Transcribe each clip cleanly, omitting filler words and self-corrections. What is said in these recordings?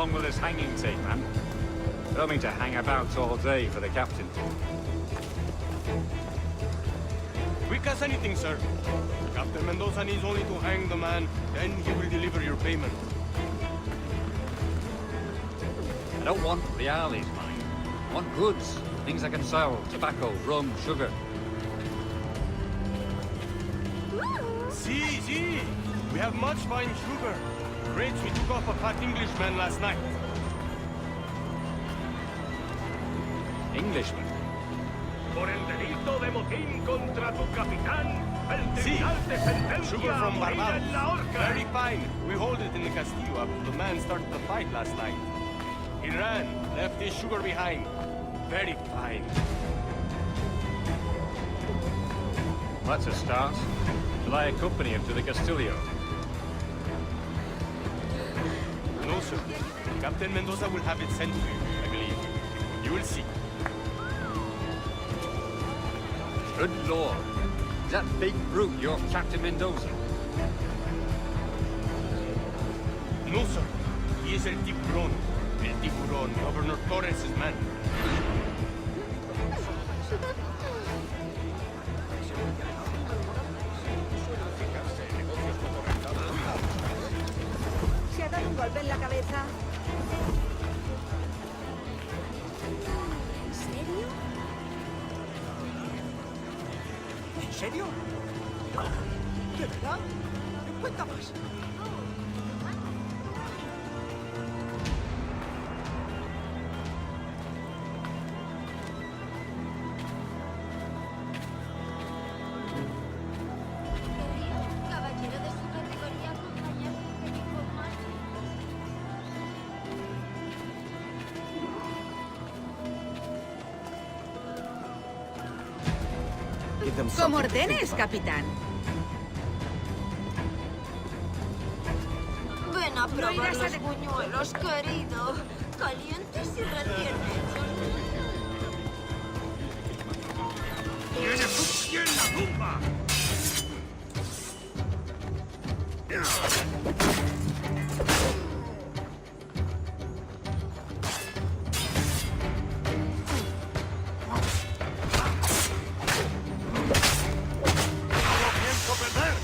along with this hanging tape, man? I don't mean to hang about all day for the captain. Quick as anything, sir. Captain Mendoza needs only to hang the man, then he will deliver your payment. I don't want reales, man. I want goods. Things I can sell. Tobacco, rum, sugar. See. We have much fine sugar. Rates we took off a fat Englishman last night. Englishman? Por el delito de motín contra tu capitán, el tribunal te sentencia Sugar a from morir Barbados. en la horca. Very fine. We hold it in the Castillo after the man started the fight last night. He ran, left his sugar behind. Very fine. That's a start. Shall I accompany him to the Castillo? No, sir. Captain Mendoza will have it sent to you, I believe. You will see. Good lord. Is that big brute your Captain Mendoza? No, sir. He is el tiburón. El tiburón, Governor Torres' man. Se ha dado un golpe en la cabeza. ¿En serio? ¿En serio? No. ¿De verdad? Cuenta más. Caballero de su categoría, acompañado de equipo más. Como ordenes, capitán. Ven a probar irás a los de- buñuelos, querido. Calientes y recién hechos. ¡Tienes un pie en la tumba! ¡No pienso perder!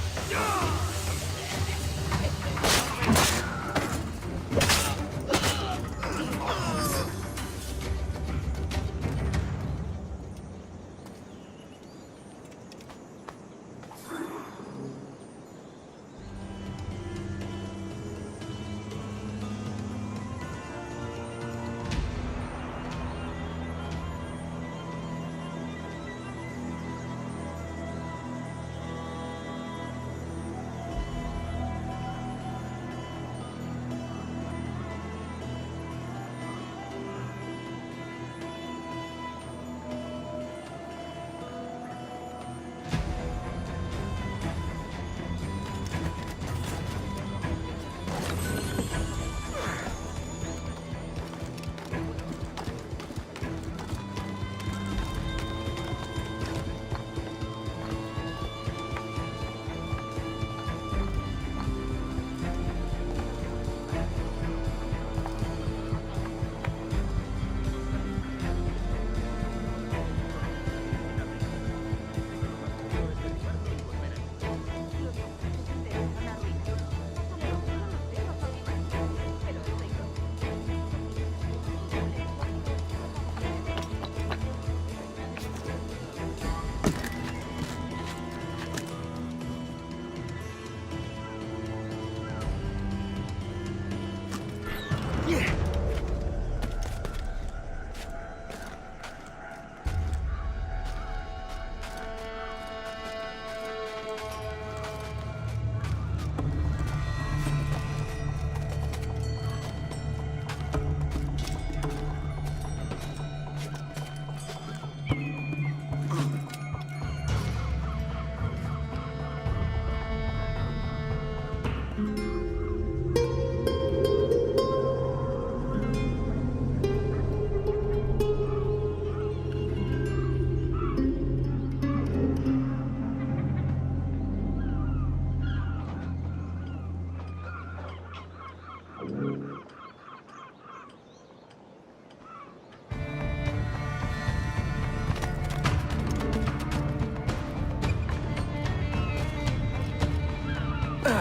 ¡Tú!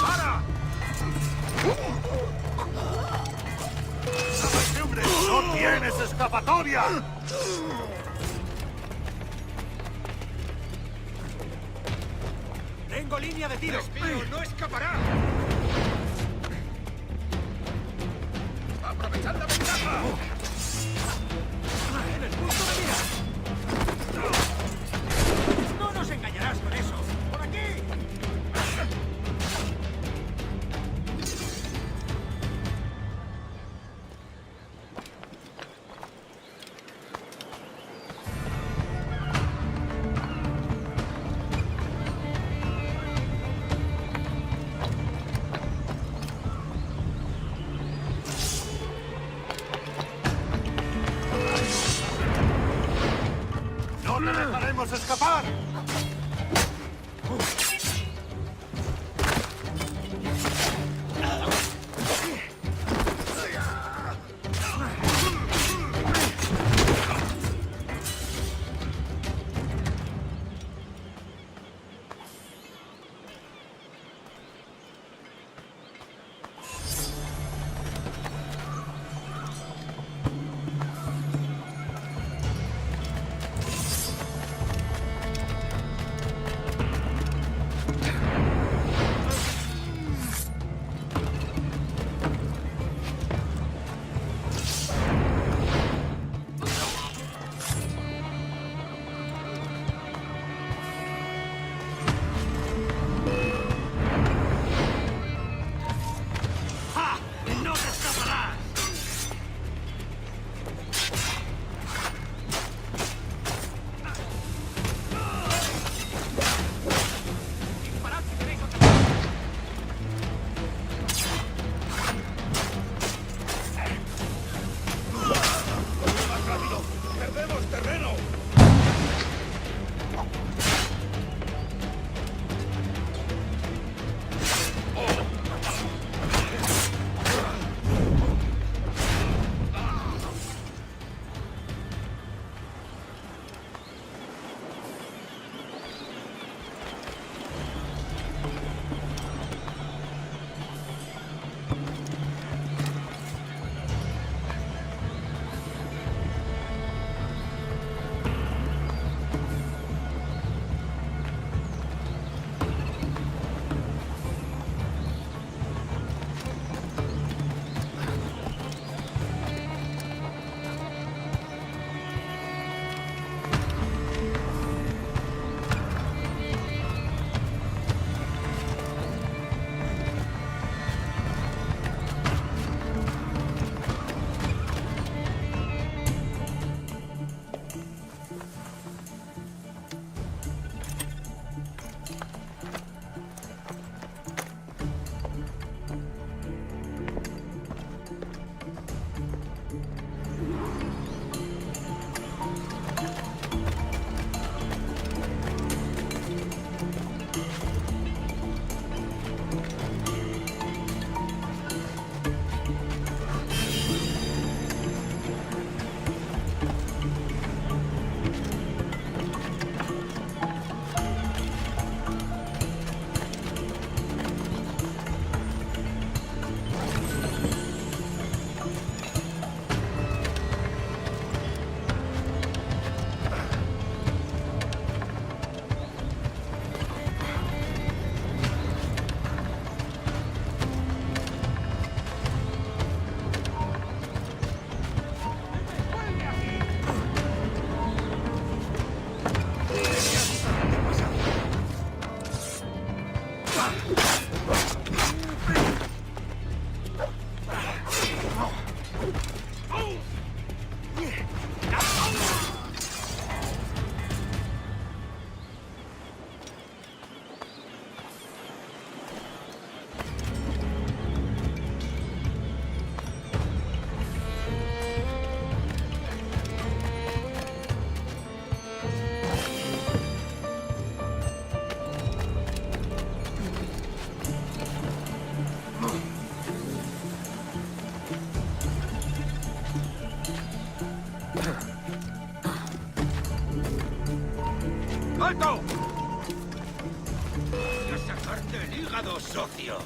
¡Para! ¡No tienes escapatoria! Tengo línea de tiro. ¡Espío no escapará! ¡Aprovechad la ventaja! En el punto de mira. No nos engañarás con eso. ¡Por aquí! ¡No te dejaremos escapar! pagado, socio.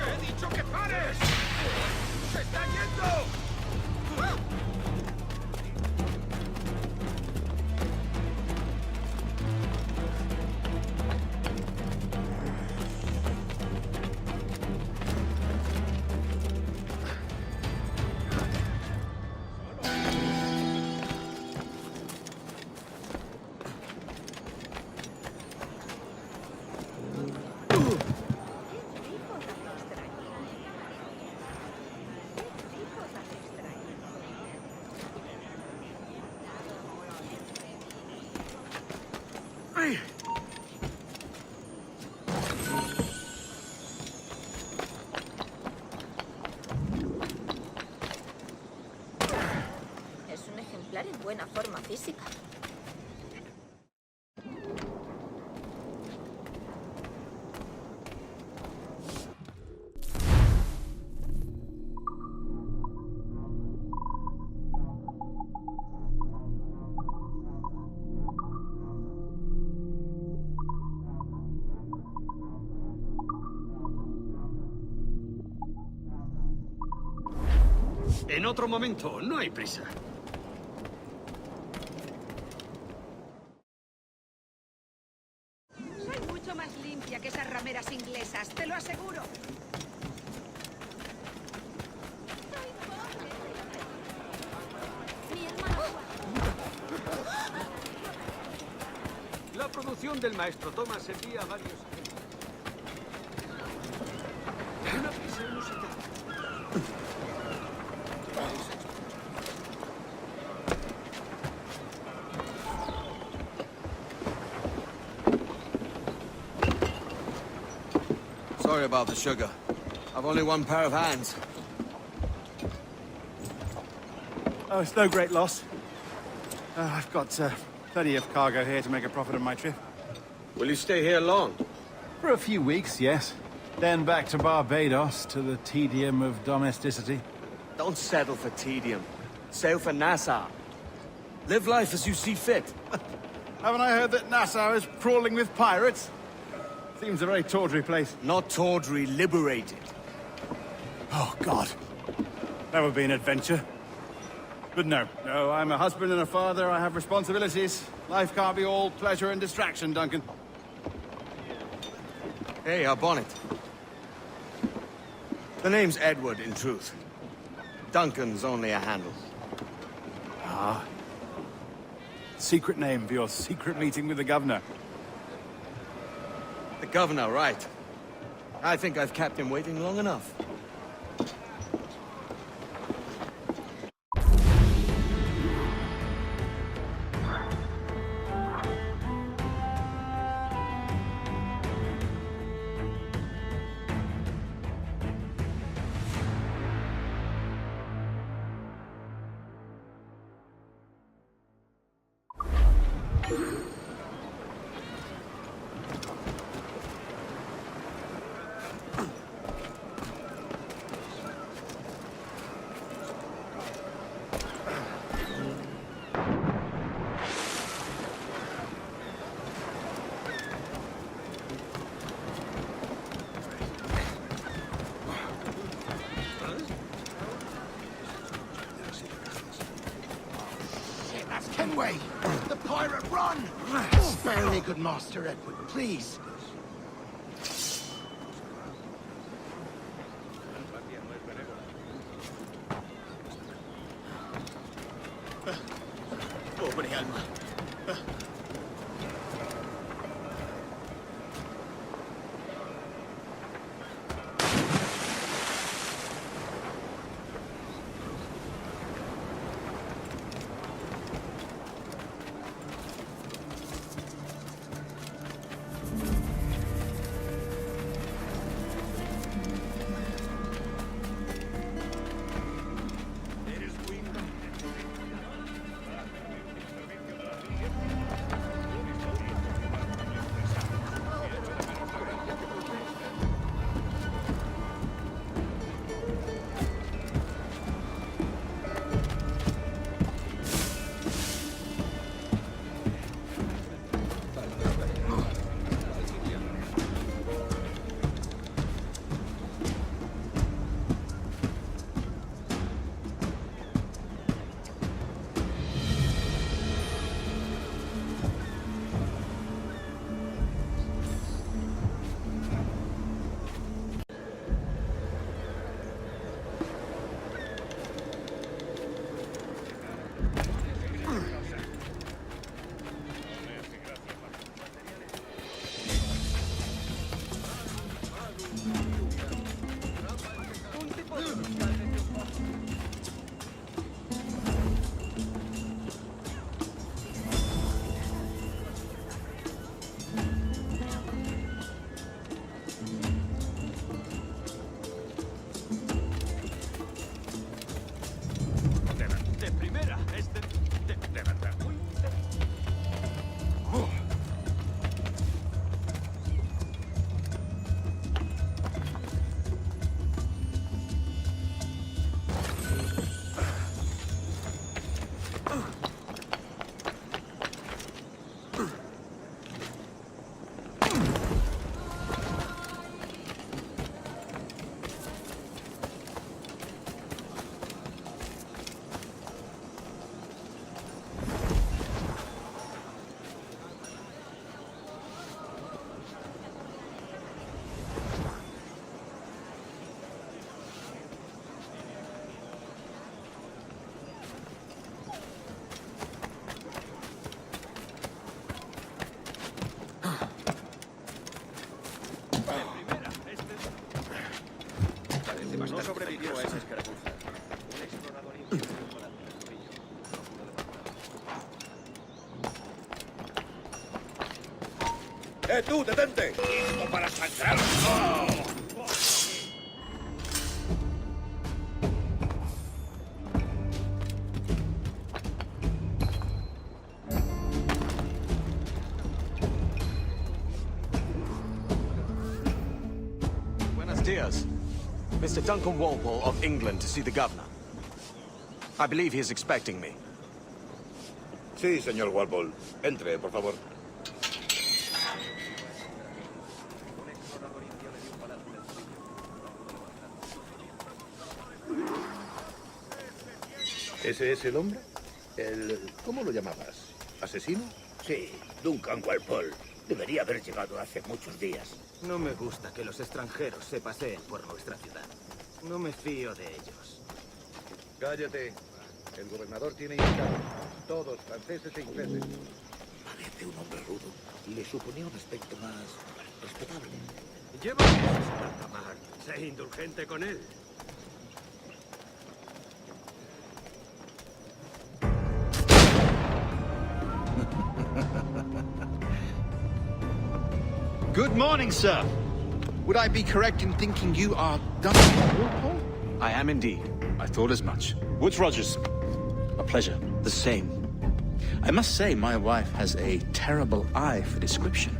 ¡He dicho que pares! ¡Se está yendo! Es un ejemplar en buena forma física. En otro momento, no hay prisa. Soy mucho más limpia que esas rameras inglesas, te lo aseguro. Mi hermano. La producción del maestro Thomas envía varios agentes. Una prisa inusitada. Sorry about the sugar. I've only one pair of hands. Oh, it's no great loss. I've got plenty of cargo here to make a profit on my trip. Will you stay here long? For a few weeks, yes. Then back to Barbados, to the tedium of domesticity. Don't settle for tedium. Sail for Nassau. Live life as you see fit. Haven't I heard that Nassau is crawling with pirates? Seems a very tawdry place. Not tawdry, liberated. Oh, God. That would be an adventure. But no, I'm a husband and a father. I have responsibilities. Life can't be all pleasure and distraction, Duncan. Hey, our bonnet. The name's Edward, in truth. Duncan's only a handle. Ah. Secret name for your secret meeting with the governor. The governor, right. I think I've kept him waiting long enough. Kenway! The pirate run! Spare me, good Master Edward, please. Pobre alma. tú, detente! ¡Listo para sangrar! Buenos dias. Mr. Duncan Walpole of England to see the governor. I believe he is expecting me. Sí, señor Walpole. Entre, por favor. ¿Ese es el hombre? ¿Cómo lo llamabas? ¿Asesino? Sí, Duncan Walpole. Debería haber llegado hace muchos días. No me gusta que los extranjeros se paseen por nuestra ciudad. No me fío de ellos. Cállate. El gobernador tiene invitados. Todos franceses e ingleses. Parece un hombre rudo. Le suponía un aspecto más respetable. Lleva meses en alta mar. Sé indulgente con él. Good morning, sir. Would I be correct in thinking you are Duncan Walpole? I am indeed. I thought as much. Woods Rogers. A pleasure. The same. I must say, my wife has a terrible eye for description.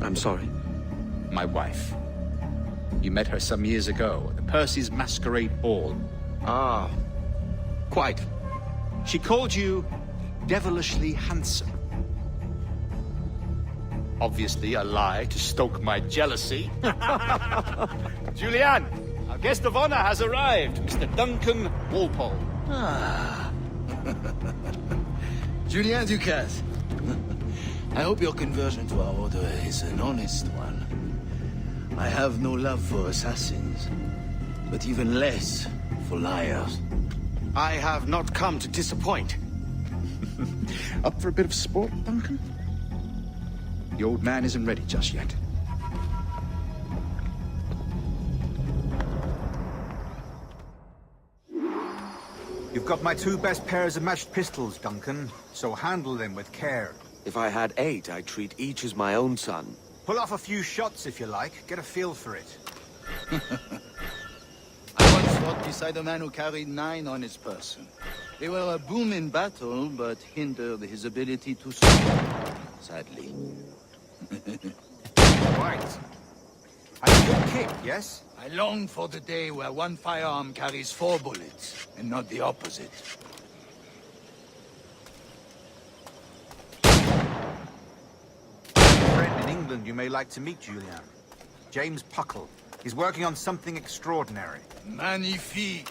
I'm sorry. My wife. You met her some years ago at the Percy's Masquerade Ball. Ah, quite. She called you devilishly handsome. Obviously a lie to stoke my jealousy. Julianne, our guest of honor has arrived, Mr. Duncan Walpole. Ah. Julien Ducasse. I hope your conversion to our order is an honest one. I have no love for assassins, but even less for liars. I have not come to disappoint. Up for a bit of sport, Duncan? The old man isn't ready just yet. You've got my two best pairs of matched pistols, Duncan, so handle them with care. If I had 8, I'd treat each as my own son. Pull off a few shots if you like, get a feel for it. I once fought beside a man who carried 9 on his person. They were a boom in battle, but hindered his ability to swim, sadly. Right. And a good kick, yes? I long for the day where one firearm carries 4 bullets, and not the opposite. A friend in England you may like to meet, Julian. James Puckle. He's working on something extraordinary. Magnifique.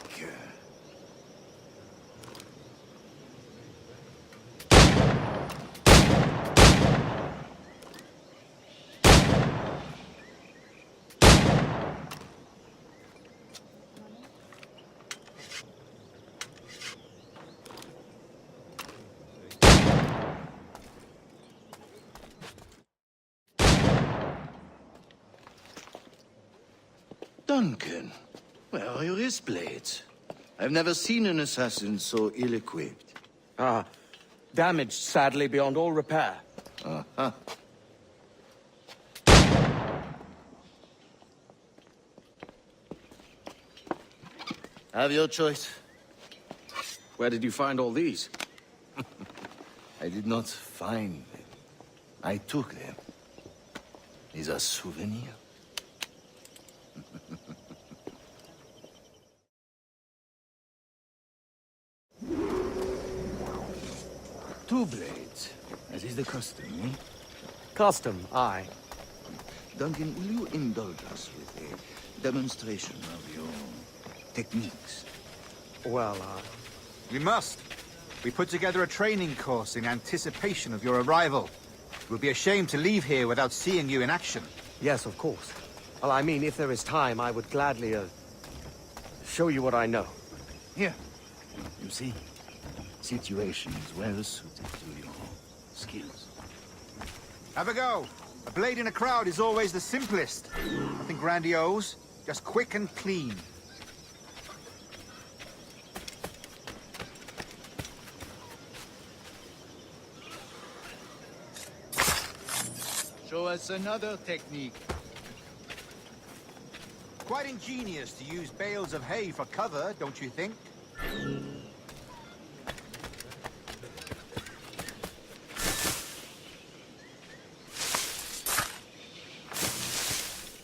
Duncan, where are your wrist blades? I've never seen an assassin so ill-equipped. Ah, damaged sadly beyond all repair. Uh-huh. Have your choice. Where did you find all these? I did not find them. I took them. These are souvenirs. Two blades, as is the custom, eh? Custom, aye. Duncan, will you indulge us with a demonstration of your techniques? Well, We must. We put together a training course in anticipation of your arrival. It would be a shame to leave here without seeing you in action. yes, of course. Well, I mean, if there is time, I would gladly, show you what I know. Here. You see? Situation is well suited to your skills. Have a go. A blade in a crowd is always the simplest. Nothing grandiose, just quick and clean. Show us another technique. Quite ingenious to use bales of hay for cover, don't you think?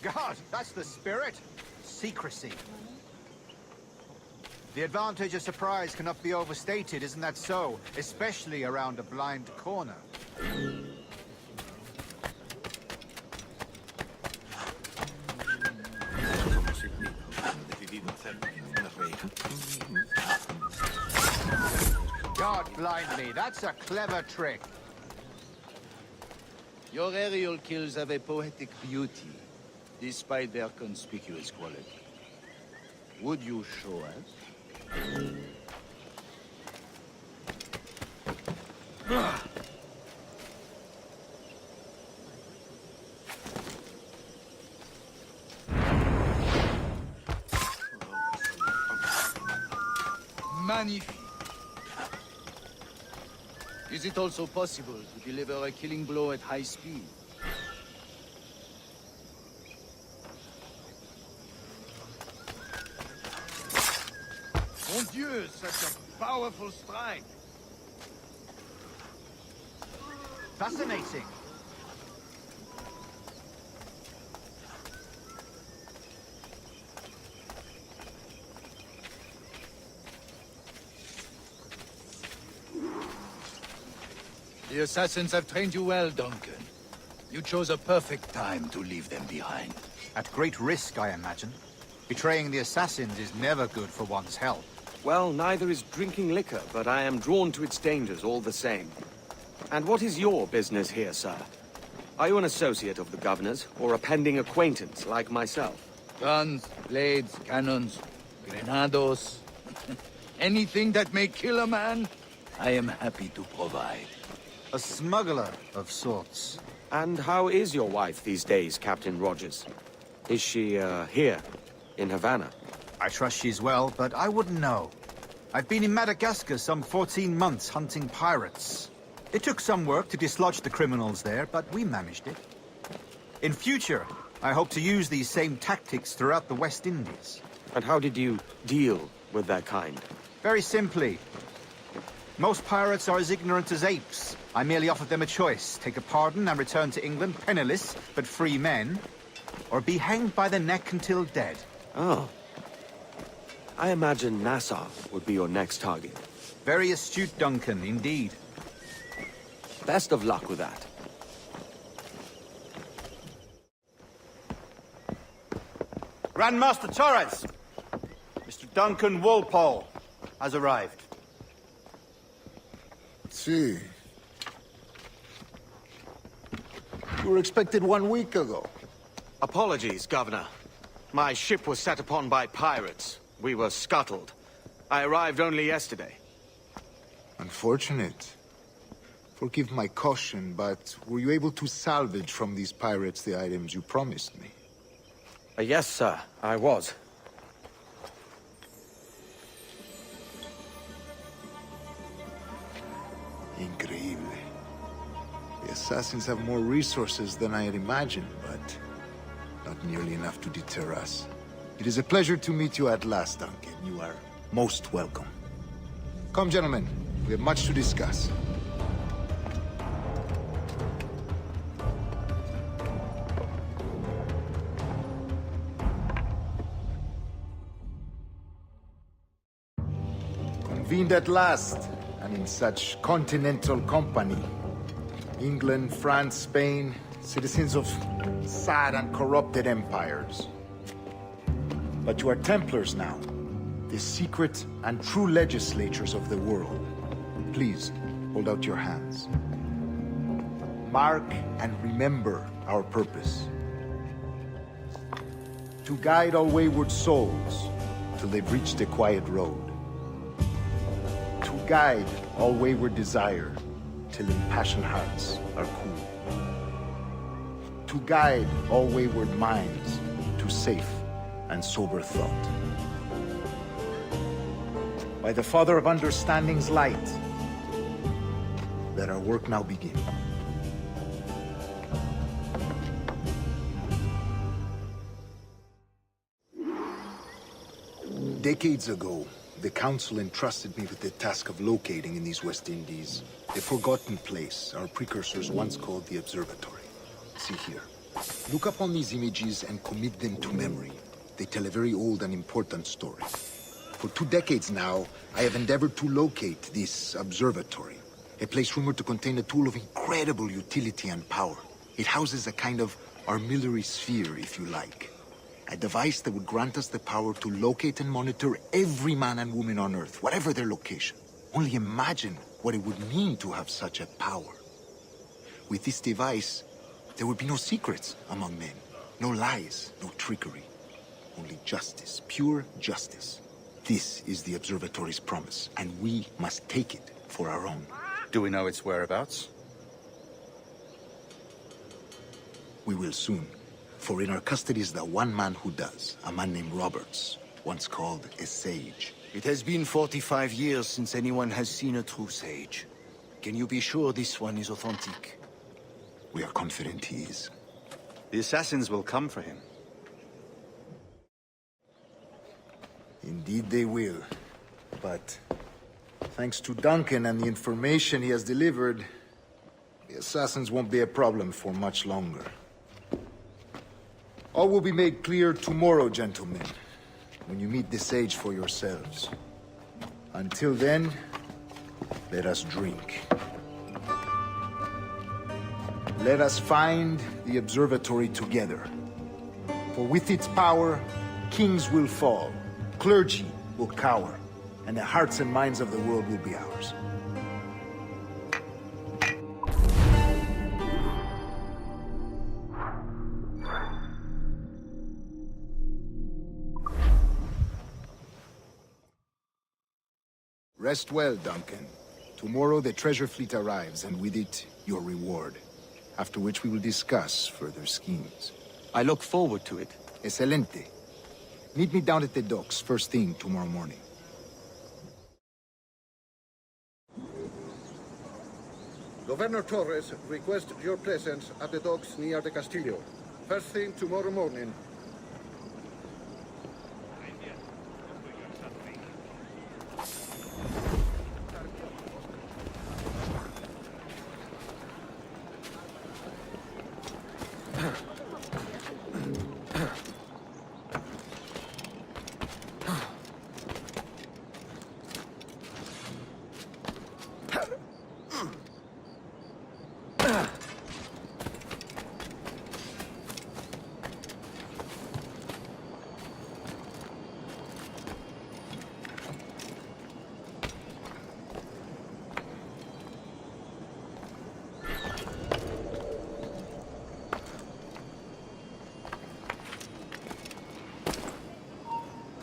God, that's the spirit. Secrecy. The advantage of surprise cannot be overstated, isn't that so? Especially around a blind corner. God blind me, that's a clever trick. Your aerial kills have a poetic beauty, despite their conspicuous quality. Would you show us? Magnifique. Is it also possible to deliver a killing blow at high speed? Mon Dieu, such a powerful strike! Fascinating. The assassins have trained you well, Duncan. You chose a perfect time to leave them behind. At great risk, I imagine. Betraying the assassins is never good for one's health. Well, neither is drinking liquor, but I am drawn to its dangers all the same. And what is your business here, sir? Are you an associate of the governor's, or a pending acquaintance like myself? Guns, blades, cannons, grenados. Anything that may kill a man, I am happy to provide. A smuggler of sorts. And how is your wife these days, Captain Rogers? Is she, here, in Havana? I trust she's well, but I wouldn't know. I've been in Madagascar some 14 months hunting pirates. It took some work to dislodge the criminals there, but we managed it. In future, I hope to use these same tactics throughout the West Indies. And how did you deal with that kind? Very simply. Most pirates are as ignorant as apes. I merely offered them a choice. Take a pardon and return to England penniless, but free men, or be hanged by the neck until dead. Oh. I imagine Nassau would be your next target. Very astute, Duncan, indeed. Best of luck with that. Grandmaster Torres! Mr. Duncan Walpole has arrived. See. You were expected 1 week ago. Apologies, Governor. My ship was set upon by pirates. We were scuttled. I arrived only yesterday. Unfortunate. Forgive my caution, but were you able to salvage from these pirates the items you promised me? Yes, sir, I was. Increíble. The assassins have more resources than I had imagined, but not nearly enough to deter us. It is a pleasure to meet you at last, Duncan. You are most welcome. Come, gentlemen. We have much to discuss. Convened at last, and in such continental company. England, France, Spain, citizens of sad and corrupted empires. But you are Templars now, the secret and true legislators of the world. Please, hold out your hands. Mark and remember our purpose. To guide all wayward souls till they've reached a quiet road. To guide all wayward desire till impassioned hearts are cool. To guide all wayward minds to safe and sober thought. By the Father of Understanding's light, let our work now begin. Decades ago, the Council entrusted me with the task of locating in these West Indies a forgotten place our precursors once called the Observatory. See here. Look upon these images and commit them to memory. They tell a very old and important story. For 2 decades now, I have endeavored to locate this observatory, a place rumored to contain a tool of incredible utility and power. It houses a kind of armillary sphere, if you like. A device that would grant us the power to locate and monitor every man and woman on Earth, whatever their location. Only imagine what it would mean to have such a power. With this device, there would be no secrets among men, no lies, no trickery. Only justice, pure justice. This is the observatory's promise, and we must take it for our own. Do we know its whereabouts? We will soon. For in our custody is the one man who does, a man named Roberts, once called a sage. It has been 45 years since anyone has seen a true sage. Can you be sure this one is authentic? We are confident he is. The assassins will come for him. Indeed they will. But thanks to Duncan and the information he has delivered, the assassins won't be a problem for much longer. All will be made clear tomorrow, gentlemen, when you meet the sage for yourselves. Until then, let us drink. Let us find the observatory together. For with its power, kings will fall, clergy will cower, and the hearts and minds of the world will be ours. Rest well, Duncan. Tomorrow the treasure fleet arrives, and with it, your reward. After which we will discuss further schemes. I look forward to it. Excelente. Meet me down at the docks first thing tomorrow morning. Governor Torres requests your presence at the docks near the Castillo. First thing tomorrow morning.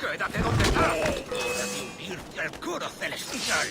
¡Quédate donde estás! ¡Hora de unirte al coro celestial!